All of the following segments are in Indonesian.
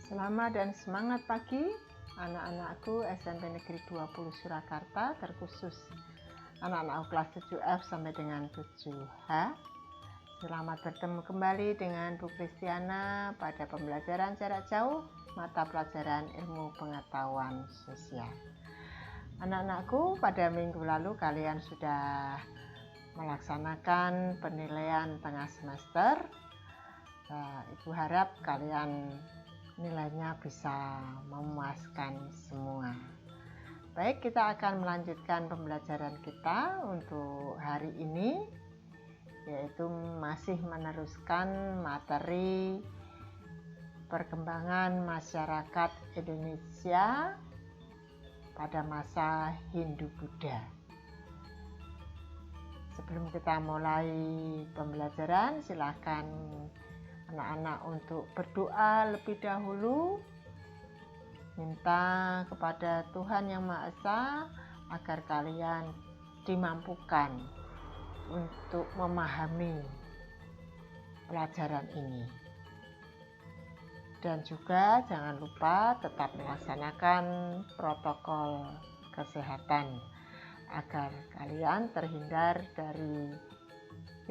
Selamat dan semangat pagi anak-anakku SMP Negeri 20 Surakarta, terkhusus anak-anakku kelas 7F sampai dengan 7H. Selamat bertemu kembali dengan Bu Kristiana pada pembelajaran jarak jauh mata pelajaran ilmu pengetahuan sosial. Anak-anakku, pada minggu lalu kalian sudah melaksanakan penilaian tengah semester. Ibu harap kalian nilainya bisa memuaskan semua. Baik, kita akan melanjutkan pembelajaran kita untuk hari ini, yaitu masih meneruskan materi perkembangan masyarakat Indonesia pada masa Hindu-Buddha. Sebelum kita mulai pembelajaran, silakan anak-anak untuk berdoa lebih dahulu, minta kepada Tuhan Yang Maha Esa agar kalian dimampukan untuk memahami pelajaran ini. Dan juga jangan lupa tetap melaksanakan protokol kesehatan agar kalian terhindar dari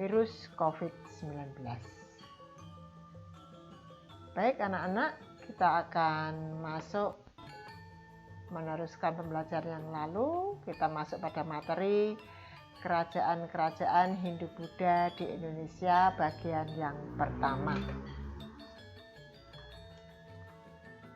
virus COVID-19. Baik anak-anak, kita akan masuk meneruskan pembelajaran yang lalu. Kita masuk pada materi kerajaan-kerajaan Hindu-Buddha di Indonesia bagian yang pertama.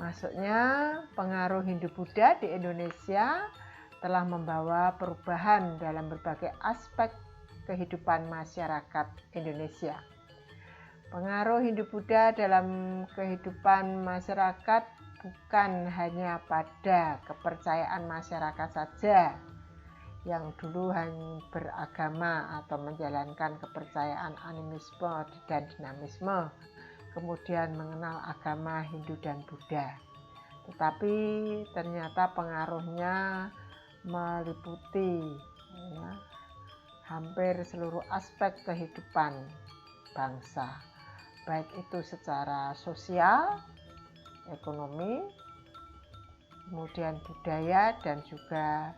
Maksudnya, pengaruh Hindu-Buddha di Indonesia telah membawa perubahan dalam berbagai aspek kehidupan masyarakat Indonesia. Pengaruh Hindu-Buddha dalam kehidupan masyarakat bukan hanya pada kepercayaan masyarakat saja yang dulu hanya beragama atau menjalankan kepercayaan animisme dan dinamisme, kemudian mengenal agama Hindu dan Buddha. Tetapi ternyata pengaruhnya meliputi hampir seluruh aspek kehidupan bangsa, baik itu secara sosial, ekonomi, kemudian budaya, dan juga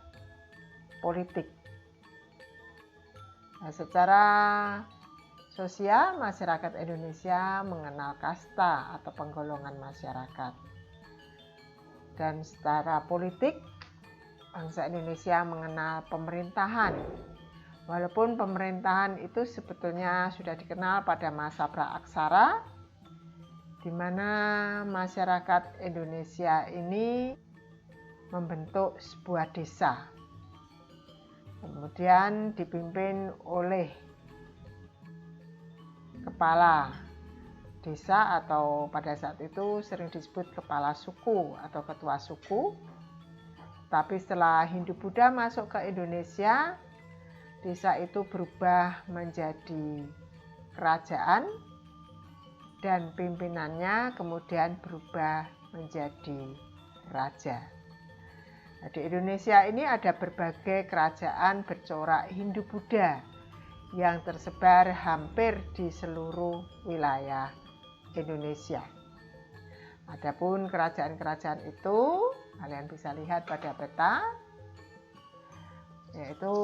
politik. Nah, secara sosial, masyarakat Indonesia mengenal kasta atau penggolongan masyarakat. Dan secara politik, bangsa Indonesia mengenal pemerintahan. Walaupun pemerintahan itu sebetulnya sudah dikenal pada masa praaksara, di mana masyarakat Indonesia ini membentuk sebuah desa. Kemudian dipimpin oleh kepala desa atau pada saat itu sering disebut kepala suku atau ketua suku. Tapi setelah Hindu-Buddha masuk ke Indonesia, desa itu berubah menjadi kerajaan dan pimpinannya kemudian berubah menjadi raja. Nah, di Indonesia ini ada berbagai kerajaan bercorak Hindu-Buddha yang tersebar hampir di seluruh wilayah Indonesia. Adapun kerajaan-kerajaan itu kalian bisa lihat pada peta, yaitu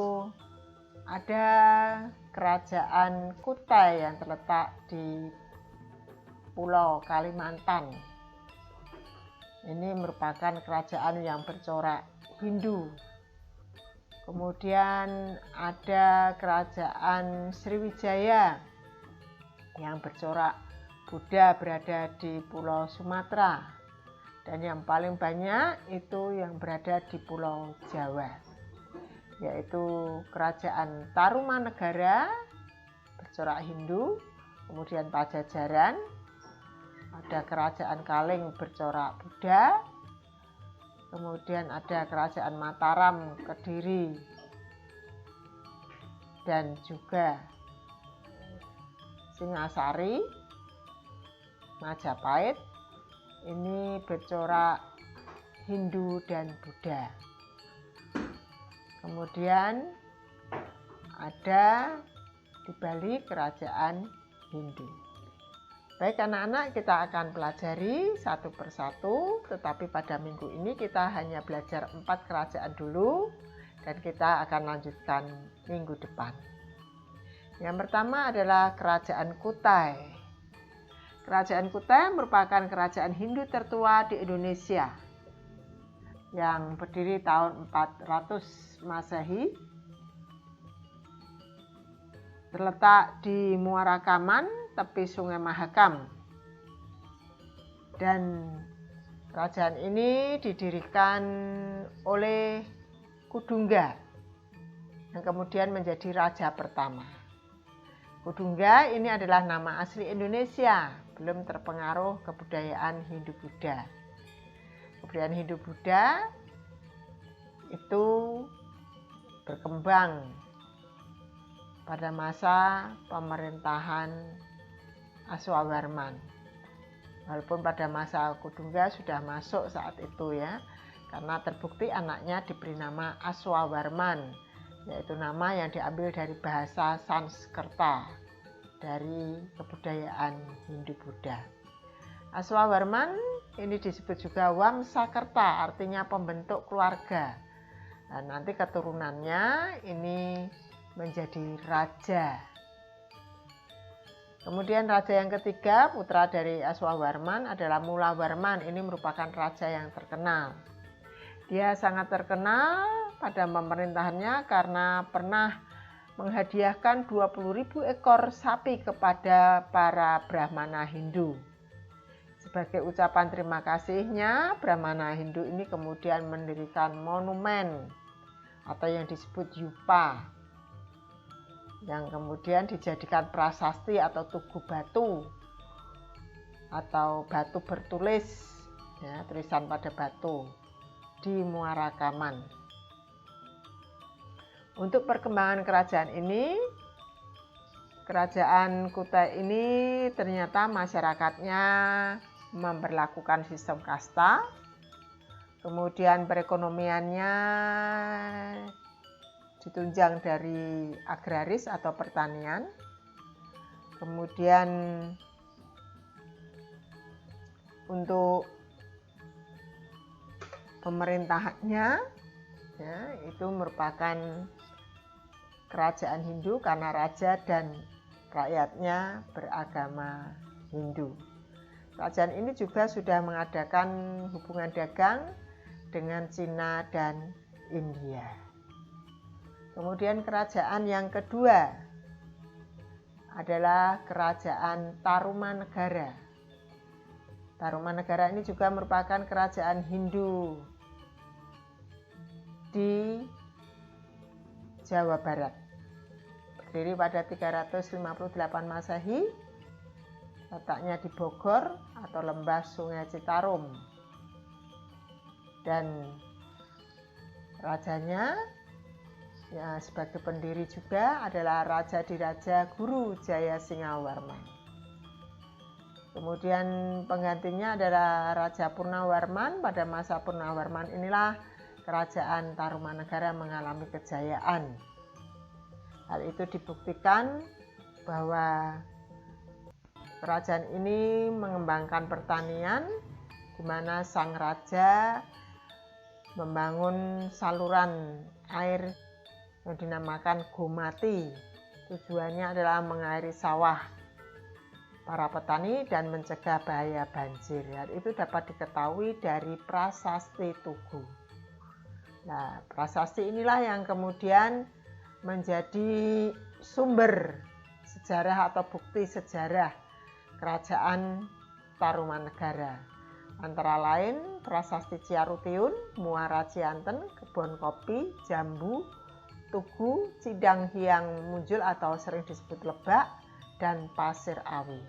ada kerajaan Kutai yang terletak di Pulau Kalimantan. Ini merupakan kerajaan yang bercorak Hindu. Kemudian ada kerajaan Sriwijaya yang bercorak Buddha berada di Pulau Sumatera. Dan yang paling banyak itu yang berada di Pulau Jawa, yaitu kerajaan Tarumanegara bercorak Hindu, kemudian Pajajaran, ada kerajaan Kaleng bercorak Buddha, kemudian ada kerajaan Mataram, Kediri, dan juga Singasari, Majapahit, ini bercorak Hindu dan Buddha. Kemudian ada di Bali kerajaan Hindu. Baik anak-anak, kita akan pelajari satu persatu, tetapi pada minggu ini kita hanya belajar 4 kerajaan dulu dan kita akan lanjutkan minggu depan. Yang pertama adalah Kerajaan Kutai. Kerajaan Kutai merupakan kerajaan Hindu tertua di Indonesia yang berdiri tahun 400 Masehi. Terletak di Muara Kaman, tepi Sungai Mahakam. Dan kerajaan ini didirikan oleh Kudungga yang kemudian menjadi raja pertama. Kudungga ini adalah nama asli Indonesia, belum terpengaruh kebudayaan Hindu-Buddha. Kebudayaan Hindu-Buddha itu berkembang pada masa pemerintahan Aswawarman. Walaupun pada masa Kudungga sudah masuk saat itu ya, karena terbukti anaknya diberi nama Aswawarman, yaitu nama yang diambil dari bahasa Sanskerta dari kebudayaan Hindu-Buddha. Aswawarman ini disebut juga Wamsakerta, artinya pembentuk keluarga. Nah, nanti keturunannya ini menjadi raja. Kemudian raja yang ketiga, putra dari Aswawarman adalah Mulawarman. Ini merupakan raja yang terkenal. Dia sangat terkenal pada pemerintahannya karena pernah menghadiahkan 20.000 ekor sapi kepada para Brahmana Hindu. Sebagai ucapan terima kasihnya, Brahmana Hindu ini kemudian mendirikan monumen atau yang disebut yupa, yang kemudian dijadikan prasasti atau tugu batu atau batu bertulis ya, tulisan pada batu di Muara Kaman. Untuk perkembangan kerajaan ini, Kerajaan Kutai ini ternyata masyarakatnya memberlakukan sistem kasta, kemudian perekonomiannya ditunjang dari agraris atau pertanian, kemudian untuk pemerintahannya ya, itu merupakan kerajaan Hindu karena raja dan rakyatnya beragama Hindu. Kerajaan ini juga sudah mengadakan hubungan dagang dengan Cina dan India. Kemudian kerajaan yang kedua adalah Kerajaan Tarumanegara. Tarumanegara ini juga merupakan kerajaan Hindu di Jawa Barat. Berdiri pada 358 Masehi, letaknya di Bogor atau lembah Sungai Citarum. Dan rajanya ya, sebagai pendiri juga adalah Raja Diraja Guru Jaya Singawarman. Kemudian penggantinya adalah Raja Purnawarman. Pada masa Purnawarman inilah kerajaan Tarumanegara mengalami kejayaan. Hal itu dibuktikan bahwa kerajaan ini mengembangkan pertanian, di mana sang raja membangun saluran air yang dinamakan Gomati. Tujuannya adalah mengairi sawah para petani dan mencegah bahaya banjir. Hal itu dapat diketahui dari prasasti Tugu. Nah, prasasti inilah yang kemudian menjadi sumber sejarah atau bukti sejarah kerajaan Tarumanegara. Antara lain prasasti Ciarutiun, Muara Cianten, Kebon Kopi, Jambu, Tugu, Cidang Hyang Munjul atau sering disebut Lebak, dan Pasir Awi.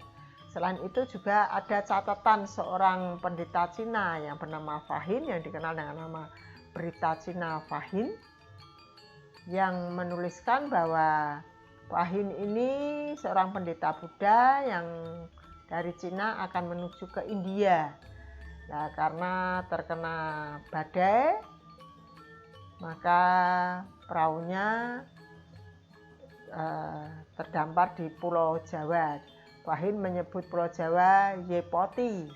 Selain itu juga ada catatan seorang pendeta Cina yang bernama Fahin, yang dikenal dengan nama Berita Cina Fahin, yang menuliskan bahwa Fahin ini seorang pendeta Buddha yang dari Cina akan menuju ke India. Nah, karena terkena badai, maka perahunya terdampar di Pulau Jawa. Fahim menyebut Pulau Jawa Yepoti,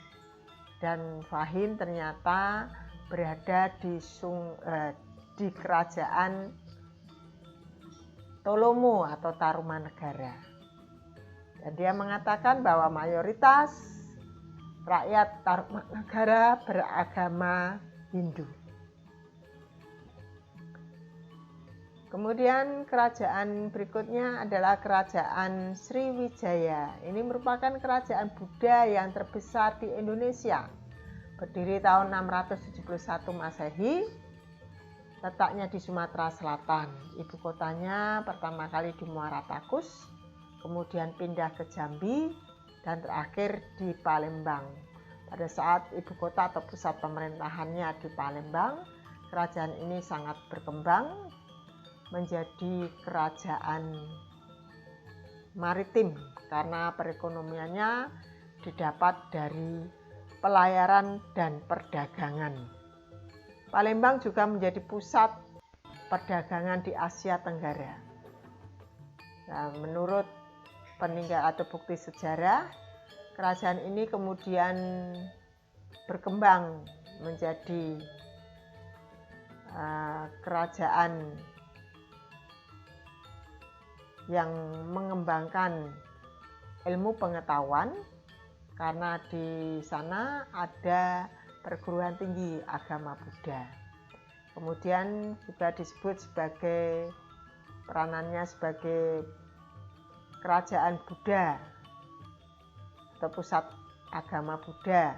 dan Fahim ternyata berada di kerajaan Tolomo atau Tarumanegara. Dan dia mengatakan bahwa mayoritas rakyat Tarumanegara beragama Hindu. Kemudian kerajaan berikutnya adalah kerajaan Sriwijaya. Ini merupakan kerajaan Buddha yang terbesar di Indonesia. Berdiri tahun 671 Masehi, letaknya di Sumatera Selatan. Ibu kotanya pertama kali di Muara Takus, kemudian pindah ke Jambi, dan terakhir di Palembang. Pada saat ibu kota atau pusat pemerintahannya di Palembang, kerajaan ini sangat berkembang menjadi kerajaan maritim karena perekonomiannya didapat dari pelayaran dan perdagangan. Palembang juga menjadi pusat perdagangan di Asia Tenggara. Nah, menurut peninggal atau bukti sejarah, kerajaan ini kemudian berkembang menjadi kerajaan yang mengembangkan ilmu pengetahuan karena di sana ada perguruan tinggi agama Buddha. Kemudian juga disebut sebagai peranannya sebagai kerajaan Buddha atau pusat agama Buddha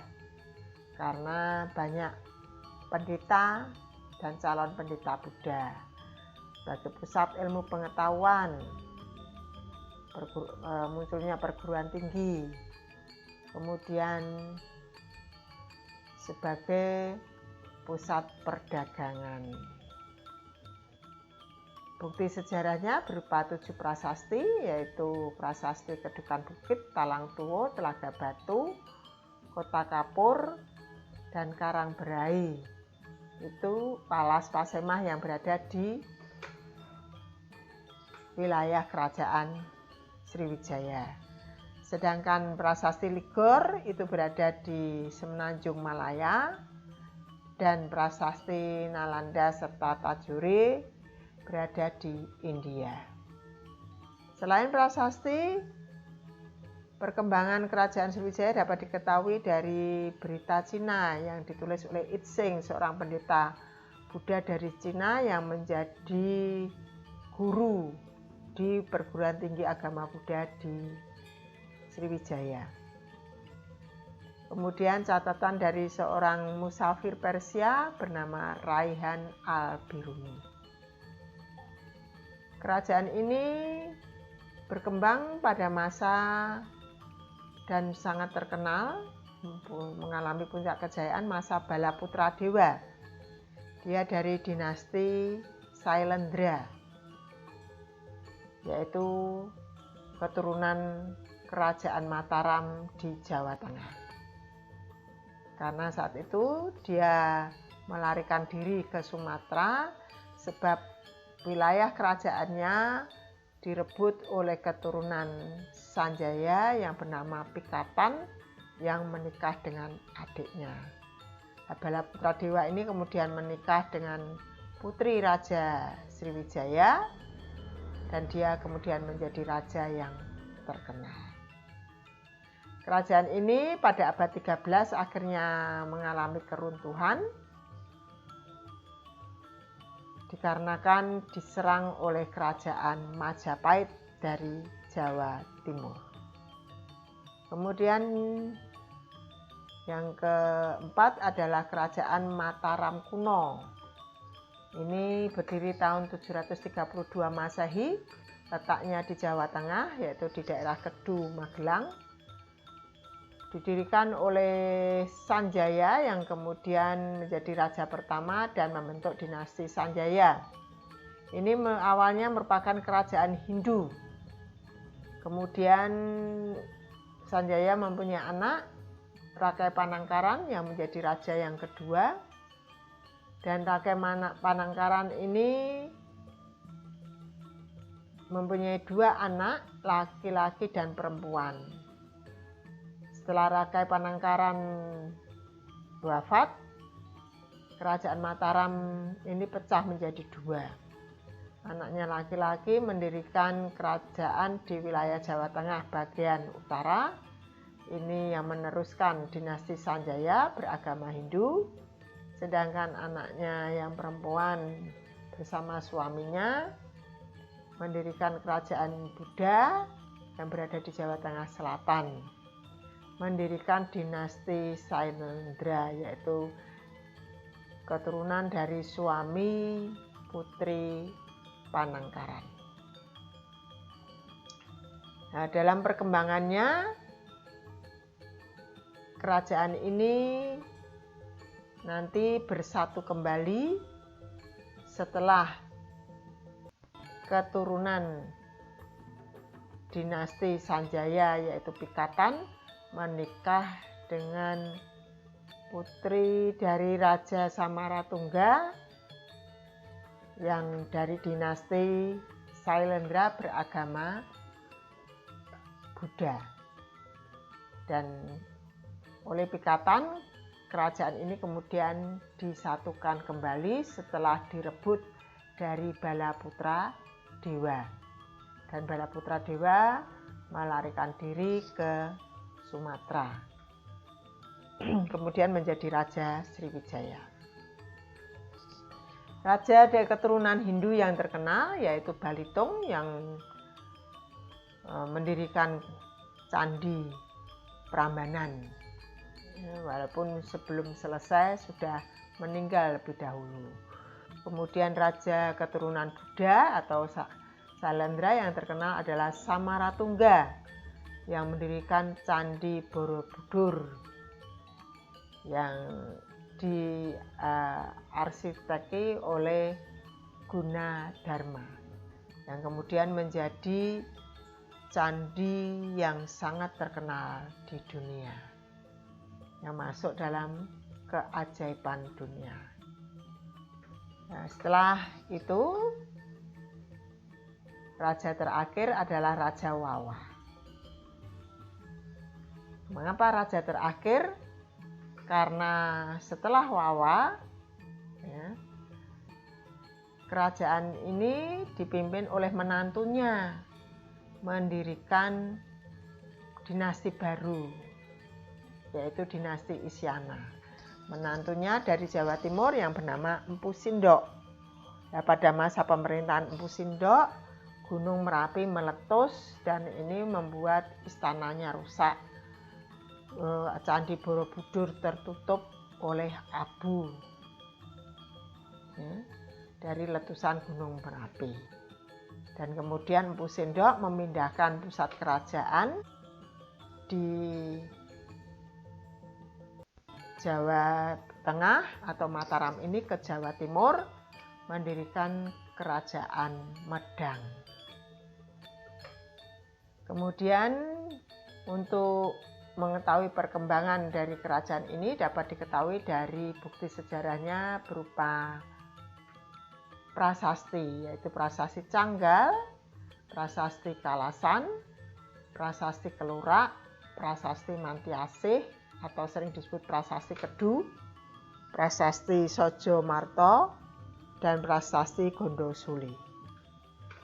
karena banyak pendeta dan calon pendeta Buddha. Sebagai pusat ilmu pengetahuan, munculnya perguruan tinggi, kemudian sebagai pusat perdagangan. Bukti sejarahnya berupa 7 prasasti, yaitu Prasasti Kedukan Bukit, Talang Tuwo, Telaga Batu, Kota Kapur, dan Karangberai. Itu Palas Pasemah yang berada di wilayah kerajaan Sriwijaya. Sedangkan Prasasti Ligor itu berada di Semenanjung Malaya, dan Prasasti Nalanda serta Tajuri berada di India. Selain prasasti, perkembangan kerajaan Sriwijaya dapat diketahui dari berita Cina yang ditulis oleh Itsing, seorang pendeta Buddha dari Cina yang menjadi guru di perguruan tinggi agama Buddha di Sriwijaya. Kemudian catatan dari seorang musafir Persia bernama Raihan al-Biruni. Kerajaan ini berkembang pada masa dan sangat terkenal, mengalami puncak kejayaan masa Balaputra Dewa. Dia dari dinasti Sailendra, yaitu keturunan kerajaan Mataram di Jawa Tengah. Karena saat itu dia melarikan diri ke Sumatera sebab wilayah kerajaannya direbut oleh keturunan Sanjaya yang bernama Pikatan yang menikah dengan adiknya. Balaputra Dewa ini kemudian menikah dengan putri Raja Sriwijaya dan dia kemudian menjadi raja yang terkenal. Kerajaan ini pada abad 13 akhirnya mengalami keruntuhan dikarenakan diserang oleh kerajaan Majapahit dari Jawa Timur. Kemudian yang keempat adalah kerajaan Mataram kuno. Ini berdiri tahun 732 Masehi, letaknya di Jawa Tengah, yaitu di daerah Kedu, Magelang. Didirikan oleh Sanjaya yang kemudian menjadi raja pertama dan membentuk dinasti Sanjaya. Ini awalnya merupakan kerajaan Hindu. Kemudian Sanjaya mempunyai anak, Rakai Panangkaran yang menjadi raja yang kedua. Dan Rakai Panangkaran ini mempunyai 2 anak, laki-laki dan perempuan. Setelah Rakai Panangkaran wafat, Kerajaan Mataram ini pecah menjadi dua. Anaknya laki-laki mendirikan kerajaan di wilayah Jawa Tengah bagian utara. Ini yang meneruskan dinasti Sanjaya beragama Hindu. Sedangkan anaknya yang perempuan bersama suaminya mendirikan kerajaan Buddha yang berada di Jawa Tengah Selatan. Mendirikan dinasti Sailendra, yaitu keturunan dari suami putri Panangkaran. Nah, dalam perkembangannya, kerajaan ini nanti bersatu kembali setelah keturunan dinasti Sanjaya, yaitu Pikatan, menikah dengan putri dari Raja Samaratungga yang dari dinasti Sailendra beragama Buddha. Dan oleh Pikatan, kerajaan ini kemudian disatukan kembali setelah direbut dari Balaputra Dewa. Dan Balaputra Dewa melarikan diri ke Sumatera. Kemudian menjadi Raja Sriwijaya. Raja dari keturunan Hindu yang terkenal yaitu Balitung yang mendirikan Candi Prambanan. Walaupun sebelum selesai sudah meninggal lebih dahulu. Kemudian Raja keturunan Buddha atau Sailendra yang terkenal adalah Samaratungga yang mendirikan Candi Borobudur yang diarsiteki oleh Gunadarma yang kemudian menjadi candi yang sangat terkenal di dunia, yang masuk dalam keajaiban dunia. Nah, setelah itu raja terakhir adalah Raja Wawa. Mengapa raja terakhir? Karena setelah Wawa, kerajaan ini dipimpin oleh menantunya mendirikan dinasti baru, yaitu dinasti Isyana. Menantunya dari Jawa Timur yang bernama Empu Sindok. Nah, pada masa pemerintahan Empu Sindok, Gunung Merapi meletus dan ini membuat istananya rusak. Candi Borobudur tertutup oleh abu dari letusan Gunung Merapi. Dan kemudian Empu Sindok memindahkan pusat kerajaan di Jawa Tengah atau Mataram ini ke Jawa Timur, mendirikan kerajaan Medang. Kemudian untuk mengetahui perkembangan dari kerajaan ini dapat diketahui dari bukti sejarahnya berupa prasasti, yaitu prasasti Canggal, prasasti Kalasan, prasasti Kelurak, prasasti Mantiasih atau sering disebut prasasti Kedu, prasasti Sojo Marto, dan prasasti Gondosuli.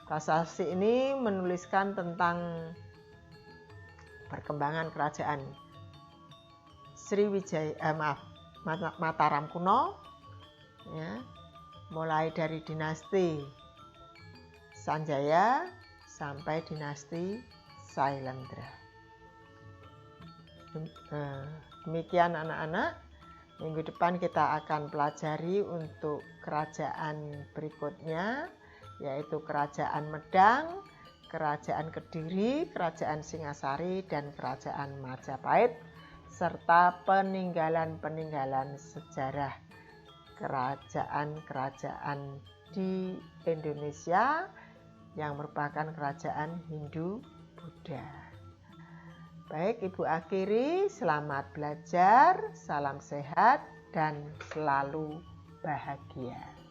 Prasasti ini menuliskan tentang perkembangan kerajaan Mataram kuno, mulai dari dinasti Sanjaya sampai dinasti Sailendra. Demikian anak-anak, minggu depan kita akan pelajari untuk kerajaan berikutnya, yaitu Kerajaan Medang, Kerajaan Kediri, Kerajaan Singasari, dan Kerajaan Majapahit, serta peninggalan-peninggalan sejarah kerajaan-kerajaan di Indonesia yang merupakan kerajaan Hindu-Buddha. Baik, Ibu akhiri, selamat belajar, salam sehat, dan selalu bahagia.